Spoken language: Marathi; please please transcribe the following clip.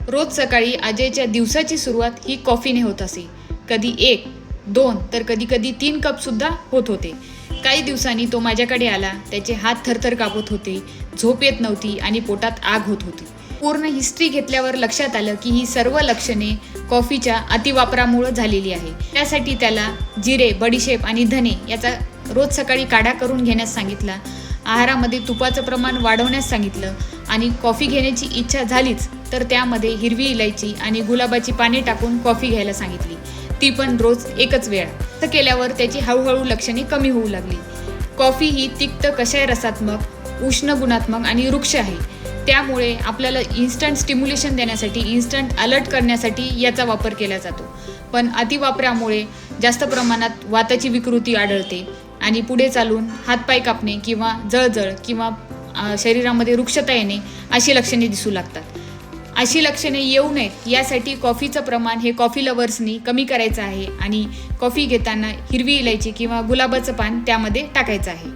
रोज सकाळी अजयच्या दिवसाची सुरुवात ही कॉफीने होत असे. कधी 1, 2 तर कधी कधी 3 कपसुद्धा होत होते. काही दिवसांनी तो माझ्याकडे आला. त्याचे हात थरथर कापत होते, झोप येत नव्हती आणि पोटात आग होत होती. पूर्ण हिस्ट्री घेतल्यावर लक्षात आलं की ही सर्व लक्षणे कॉफीच्या अतिवापरामुळे झालेली आहे. त्यासाठी त्याला जिरे, बडीशेप आणि धने याचा रोज सकाळी काढा करून घेण्यास सांगितला. आहारामध्ये तुपाचं प्रमाण वाढवण्यास सांगितलं आणि कॉफी घेण्याची इच्छा झालीच तर त्यामध्ये हिरवी इलायची आणि गुलाबाची पाने टाकून कॉफी घ्यायला सांगितली, ती पण रोज एकच वेळा. असं केल्यावर त्याची हळूहळू लक्षणे कमी होऊ लागली. कॉफी ही तिक्त, कषाय रसात्मक, उष्ण गुणात्मक आणि वृक्ष आहे. त्यामुळे आपल्याला इन्स्टंट स्टिम्युलेशन देण्यासाठी, इन्स्टंट अलर्ट करण्यासाठी याचा वापर केला जातो. पण अतिवापरामुळे जास्त प्रमाणात वाताची विकृती आढळते आणि पुढे चालून हातपाय कापणे किंवा जळजळ किंवा शरीरामध्ये रुक्षता येणे अशी लक्षणे दिसू लागतात. अशी लक्षणे येऊ नयेत यासाठी कॉफीचं प्रमाण हे कॉफी लवर्सनी कमी करायचं आहे आणि कॉफी घेताना हिरवी इलायची किंवा गुलाबाचं पान त्यामध्ये टाकायचं आहे.